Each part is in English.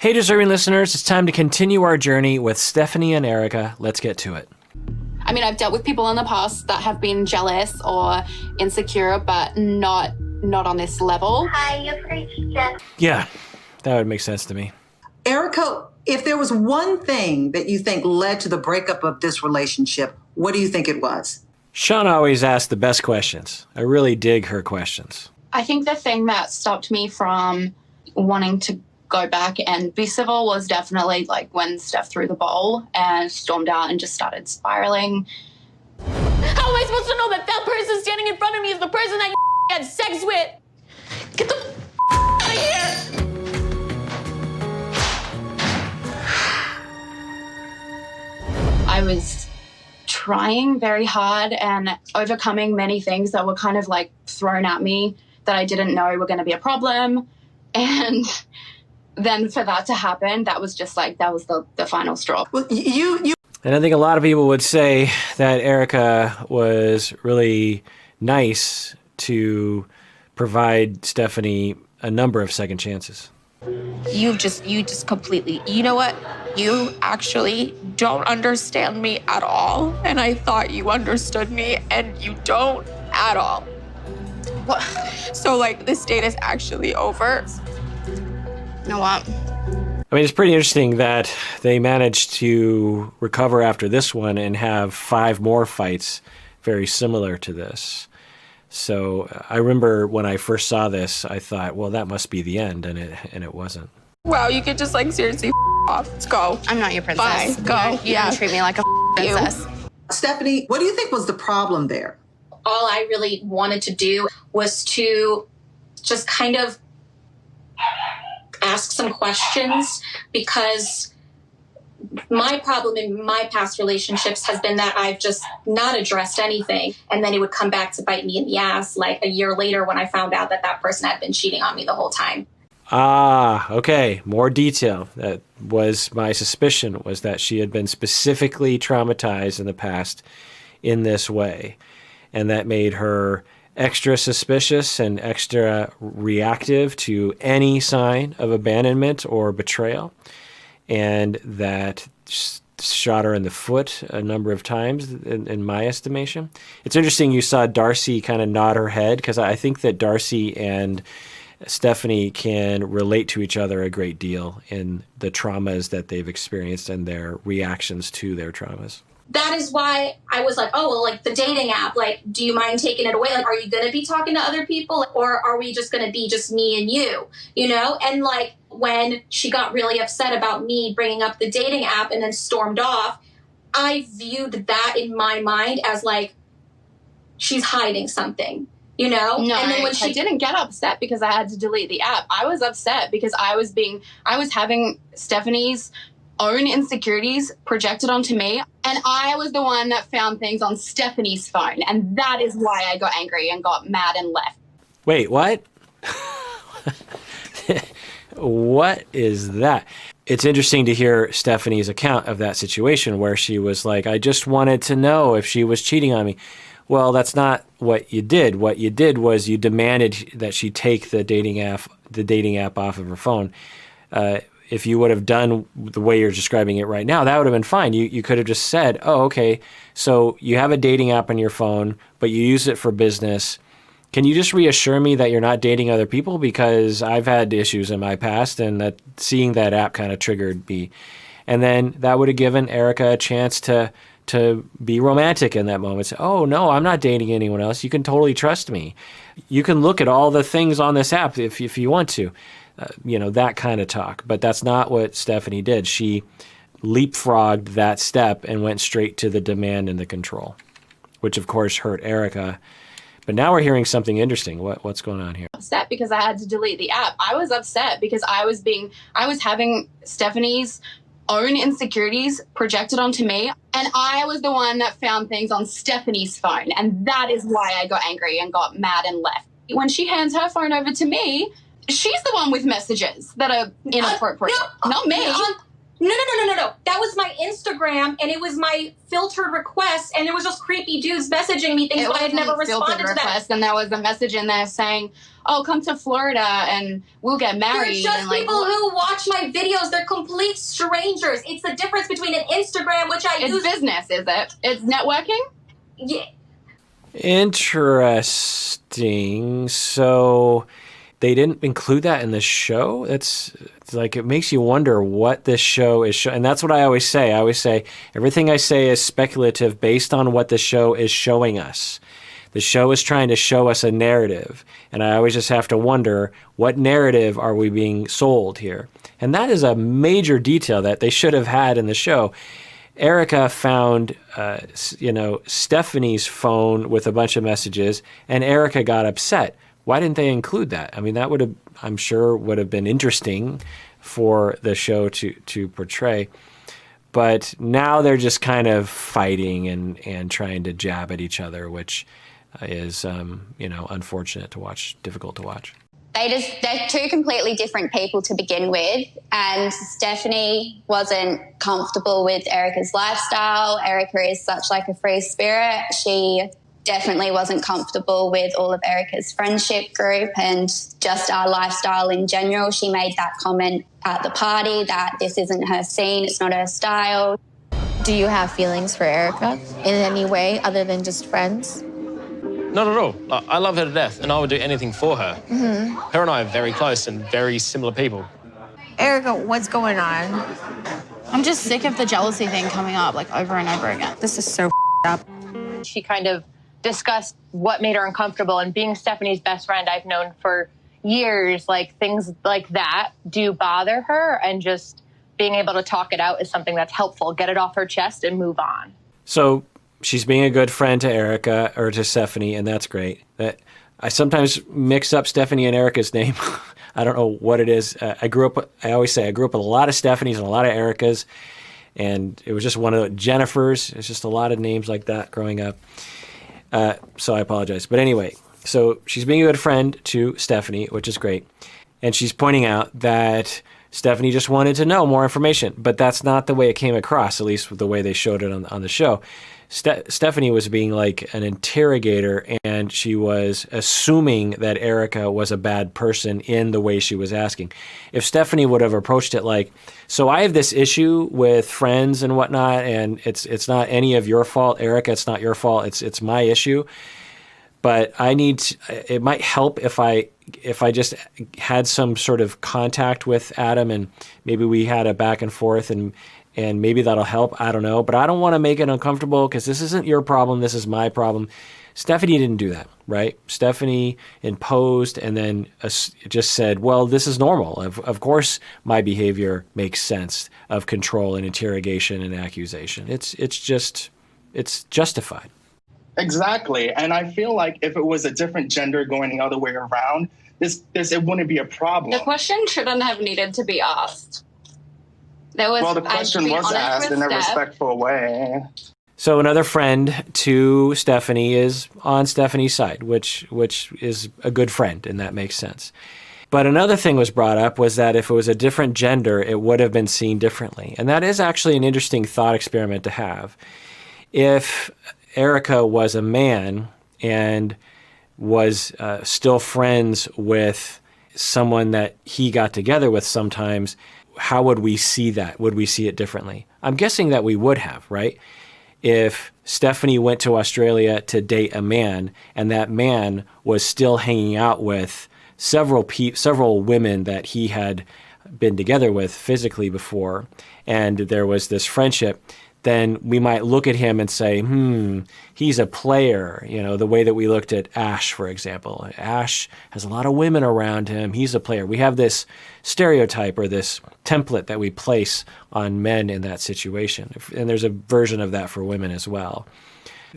Hey, deserving listeners, it's time to continue our journey with Stephanie and Erika. Let's get to it. I mean, I've dealt with people in the past that have been jealous or insecure, but not on this level. Hi, you've reached Jeff. Yeah, that would make sense to me. Erika, if there was one thing that you think led to the breakup of this relationship, what do you think it was? Sean always asks the best questions. I really dig her questions. I think the thing that stopped me from wanting to go back and be civil was definitely like when Steph threw the ball and stormed out and just started spiraling. How am I supposed to know that that person standing in front of me is the person that you had sex with? Get the out of here! I was trying very hard and overcoming many things that were kind of like thrown at me that I didn't know were going to be a problem. And then for that to happen, that was just like, that was the final straw. Well, And I think a lot of people would say that Erika was really nice to provide Stephanie a number of second chances. You just completely, you know what? You actually don't understand me at all. And I thought you understood me, and you don't at all. What? So, like, this date is actually over. You know what? I mean, it's pretty interesting that they managed to recover after this one and have 5 more fights very similar to this. So I remember when I first saw this, I thought, well, that must be the end, and it wasn't. Wow, you could just, like, seriously off. Let's go. I'm not your princess. Bye. Go. You don't treat me like a princess. Stephanie, what do you think was the problem there? All I really wanted to do was to just kind of ask some questions, because my problem in my past relationships has been that I've just not addressed anything. And then it would come back to bite me in the ass like a year later when I found out that that person had been cheating on me the whole time. Ah, okay. More detail. That was my suspicion, was that she had been specifically traumatized in the past in this way. And that made her extra suspicious and extra reactive to any sign of abandonment or betrayal. And that shot her in the foot a number of times in my estimation. It's interesting you saw Darcy kind of nod her head, because I think that Darcy and Stephanie can relate to each other a great deal in the traumas that they've experienced and their reactions to their traumas. That is why I was like, oh, well, like the dating app, like, do you mind taking it away? Like, are you going to be talking to other people, or are we just going to be just me and you, you know? And like when she got really upset about me bringing up the dating app and then stormed off, I viewed that in my mind as like, she's hiding something, you know? No, and then when I didn't get upset because I had to delete the app. I was upset because I was having Stephanie's own insecurities projected onto me, and I was the one that found things on Stephanie's phone, and that is why I got angry and got mad and left. Wait, what? What is that? It's interesting to hear Stephanie's account of that situation where she was like, I just wanted to know if she was cheating on me. Well, that's not what you did. What you did was you demanded that she take the dating app off of her phone. If you would have done the way you're describing it right now, that would have been fine. You could have just said, oh, okay, so you have a dating app on your phone, but you use it for business. Can you just reassure me that you're not dating other people? Because I've had issues in my past, and that seeing that app kind of triggered me. And then that would have given Erika a chance to be romantic in that moment. Say, oh, no, I'm not dating anyone else. You can totally trust me. You can look at all the things on this app if you want to. That kind of talk. But that's not what Stephanie did. She leapfrogged that step and went straight to the demand and the control, which of course hurt Erika. But now we're hearing something interesting. What's going on here? Upset because I had to delete the app. I was upset because I was having Stephanie's own insecurities projected onto me, and I was the one that found things on Stephanie's phone, and that is why I got angry and got mad and left. When she hands her phone over to me, she's the one with messages that are inappropriate, not me. No. That was my Instagram, and it was my filtered request, and it was just creepy dudes messaging me things, but I had never responded to that. And there was a message in there saying, "Oh, come to Florida and we'll get married." They're just people who watch my videos. They're complete strangers. It's the difference between an Instagram, which I use. It's business, is it? It's networking? Yeah. Interesting. So they didn't include that in the show? It's like, it makes you wonder what this show is showing. And that's what I always say. I always say everything I say is speculative based on what the show is showing us. The show is trying to show us a narrative. And I always just have to wonder, what narrative are we being sold here? And that is a major detail that they should have had in the show. Erika found, Stephanie's phone with a bunch of messages, and Erika got upset. Why didn't they include that? I mean, that I'm sure would have been interesting for the show to portray. But now they're just kind of fighting and trying to jab at each other, which is, unfortunate to watch, difficult to watch. They're two completely different people to begin with, and Stephanie wasn't comfortable with Erika's lifestyle. Erika is such like a free spirit. She definitely wasn't comfortable with all of Erika's friendship group and just our lifestyle in general. She made that comment at the party that this isn't her scene, it's not her style. Do you have feelings for Erika in any way other than just friends? Not at all. I love her to death, and I would do anything for her. Mm-hmm. Her and I are very close and very similar people. Erika, what's going on? I'm just sick of the jealousy thing coming up like over and over again. This is so up. She kind of discussed what made her uncomfortable, and being Stephanie's best friend I've known for years, like things like that do bother her, and just being able to talk it out is something that's helpful. Get it off her chest and move on. So she's being a good friend to Erika or to Stephanie, and that's great. That I sometimes mix up Stephanie and Erika's name. I don't know what it is. I always say I grew up with a lot of Stephanies and a lot of Erikas, and it was just one of the Jennifers. It's just a lot of names like that growing up. So I apologize. But anyway, so she's being a good friend to Stephanie, which is great. And she's pointing out that Stephanie just wanted to know more information, but that's not the way it came across, at least with the way they showed it on the show. Stephanie was being like an interrogator, and she was assuming that Erika was a bad person in the way she was asking. If Stephanie would have approached it like, so I have this issue with friends and whatnot, and it's not any of your fault, Erika, it's not your fault, it's my issue. But it might help if I just had some sort of contact with Adam, and maybe we had a back and forth, and maybe that'll help. I don't know. But I don't want to make it uncomfortable because this isn't your problem. This is my problem. Stephanie didn't do that, right? Stephanie imposed and then just said, well, this is normal. Of course my behavior makes sense of control and interrogation and accusation. It's justified. Exactly. And I feel like if it was a different gender going the other way around, it wouldn't be a problem. The question shouldn't have needed to be asked. The question was asked in a respectful way. So another friend to Stephanie is on Stephanie's side, which is a good friend, and that makes sense. But another thing was brought up was that if it was a different gender, it would have been seen differently. And that is actually an interesting thought experiment to have. If Erika was a man and was still friends with someone that he got together with sometimes, how would we see that? Would we see it differently? I'm guessing that we would have, right? If Stephanie went to Australia to date a man, and that man was still hanging out with several women that he had been together with physically before, and there was this friendship, then we might look at him and say, he's a player. You know, the way that we looked at Ash, for example. Ash has a lot of women around him. He's a player. We have this stereotype or this template that we place on men in that situation. And there's a version of that for women as well.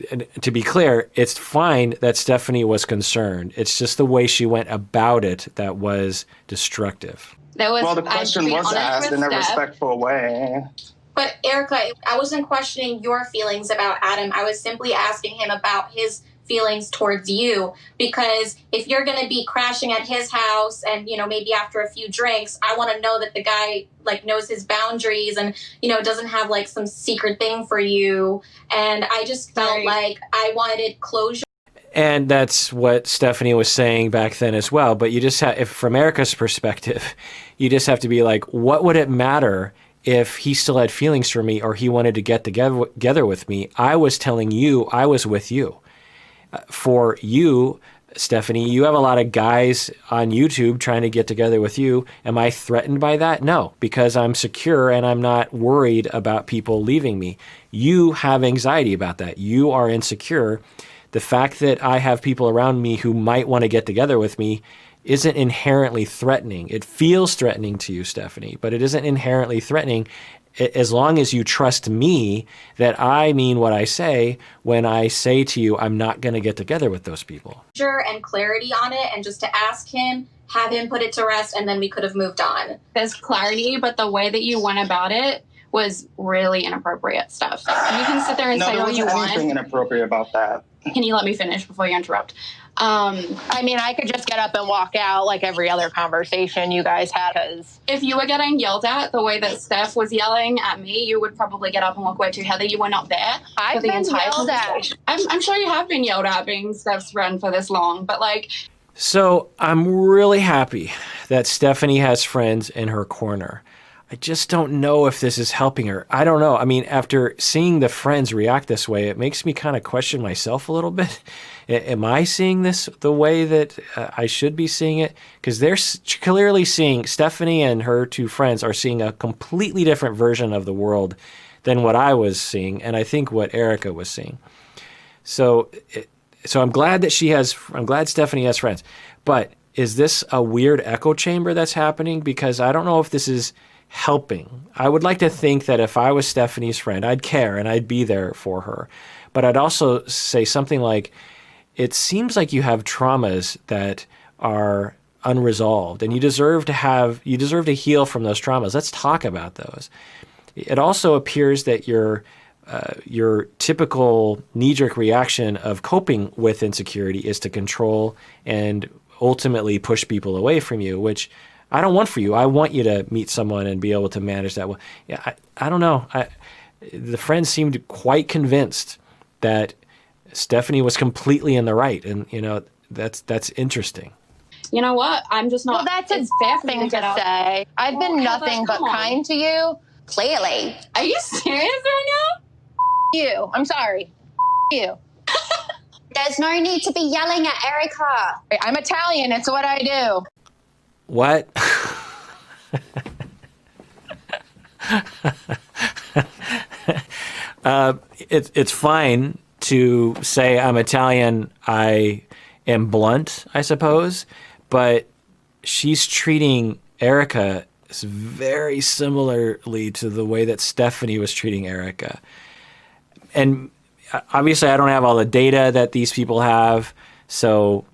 And to be clear, it's fine that Stephanie was concerned. It's just the way she went about it that was destructive. The question was asked in a respectful way. But Erika, I wasn't questioning your feelings about Adam. I was simply asking him about his feelings towards you, because if you're going to be crashing at his house and, you know, maybe after a few drinks, I want to know that the guy like knows his boundaries and, you know, doesn't have like some secret thing for you. And I just felt like I wanted closure. And that's what Stephanie was saying back then as well. But you just have, if from Erika's perspective, you just have to be like, what would it matter if he still had feelings for me or he wanted to get together with me? I was telling you I was with you. For you, Stephanie, you have a lot of guys on YouTube trying to get together with you. Am I threatened by that? No, because I'm secure and I'm not worried about people leaving me. You have anxiety about that. You are insecure. The fact that I have people around me who might want to get together with me isn't inherently threatening. It feels threatening to you, Stephanie, but it isn't inherently threatening as long as you trust me that I mean what I say when I say to you, I'm not going to get together with those people. And clarity on it, and just to ask him, have him put it to rest, and then we could have moved on. There's clarity, but the way that you went about it was really inappropriate stuff. You can sit there and say all you want. No, there wasn't anything inappropriate about that. Can you let me finish before you interrupt? I mean, I could just get up and walk out like every other conversation you guys had. Cause if you were getting yelled at the way that Steph was yelling at me, you would probably get up and walk away too. Heather, you were not there. I've been yelled at. I'm sure you have been yelled at being Steph's friend for this long, but like. So I'm really happy that Stephanie has friends in her corner. I just don't know if this is helping her. I don't know. I mean, after seeing the friends react this way, it makes me kind of question myself a little bit. Am I seeing this the way that I should be seeing it? Because they're clearly seeing, Stephanie and her two friends are seeing a completely different version of the world than what I was seeing, and I think what Erika was seeing. So I'm glad that I'm glad Stephanie has friends. But is this a weird echo chamber that's happening? Because I don't know if this is helping. I would like to think that if I was Stephanie's friend, I'd care and I'd be there for her. But I'd also say something like, it seems like you have traumas that are unresolved and you deserve to heal from those traumas. Let's talk about those. It also appears that your typical knee-jerk reaction of coping with insecurity is to control and ultimately push people away from you, which I don't want for you. I want you to meet someone and be able to manage that well. Yeah, I don't know. The friends seemed quite convinced that Stephanie was completely in the right, and you know that's interesting. You know what? I'm just not. Well, that's a fair thing to say. I've been nothing but kind to you. Clearly. Are you serious right now? You. I'm sorry. You. There's no need to be yelling at Erika. I'm Italian. It's what I do. What? It's fine to say I'm Italian. I am blunt, I suppose, but she's treating Erika very similarly to the way that Stephanie was treating Erika. And obviously, I don't have all the data that these people have, so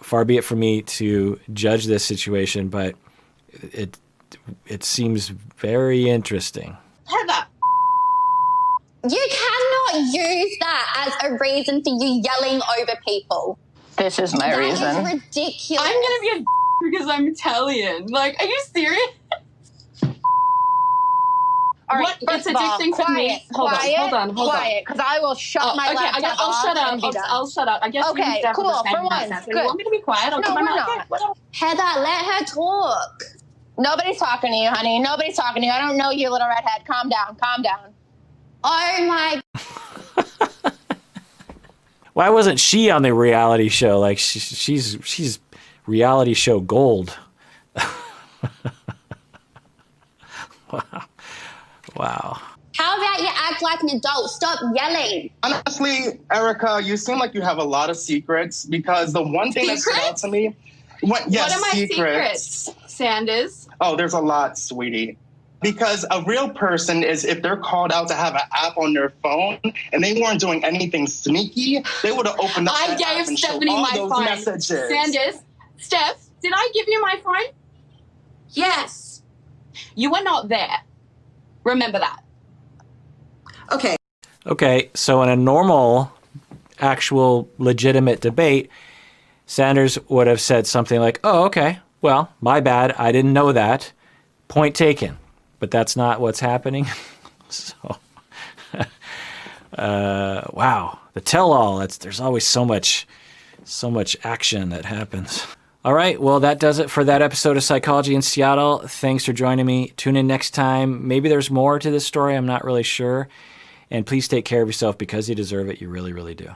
far be it from me to judge this situation, but it seems very interesting. Heather! You cannot use that as a reason for you yelling over people. This is my reason. That is ridiculous. I'm gonna be a because I'm Italian. Like, are you serious? All right, what? It's addicting to me. Hold on. Quiet, because I will shut my laptop off. I'll shut up. I'll shut up. I guess okay, cool. For once, good. You want me to be quiet? No, we're not. Heather, let her talk. Nobody's talking to you, honey. Nobody's talking to you. I don't know you, little redhead. Calm down. Calm down. Oh my. Why wasn't she on the reality show? Like she's reality show gold. Wow. How about you act like an adult? Stop yelling. Honestly, Erika, you seem like you have a lot of secrets, because the one thing that stood out to me. What are my secrets, Sanders? Oh, there's a lot, sweetie. Because a real person is, if they're called out to have an app on their phone and they weren't doing anything sneaky, they would have opened up that app and showed all those messages. Sanders, Steph, did I give you my phone? Yes. You were not there. Remember that. Okay. Okay, so in a normal actual legitimate debate, Sanders would have said something like, oh, okay, well, my bad. I didn't know that. Point taken. But that's not what's happening. So, wow. The tell-all. There's always so much action that happens. All right, well, that does it for that episode of Psychology in Seattle. Thanks for joining me. Tune in next time. Maybe there's more to this story. I'm not really sure. And please take care of yourself because you deserve it. You really, really do.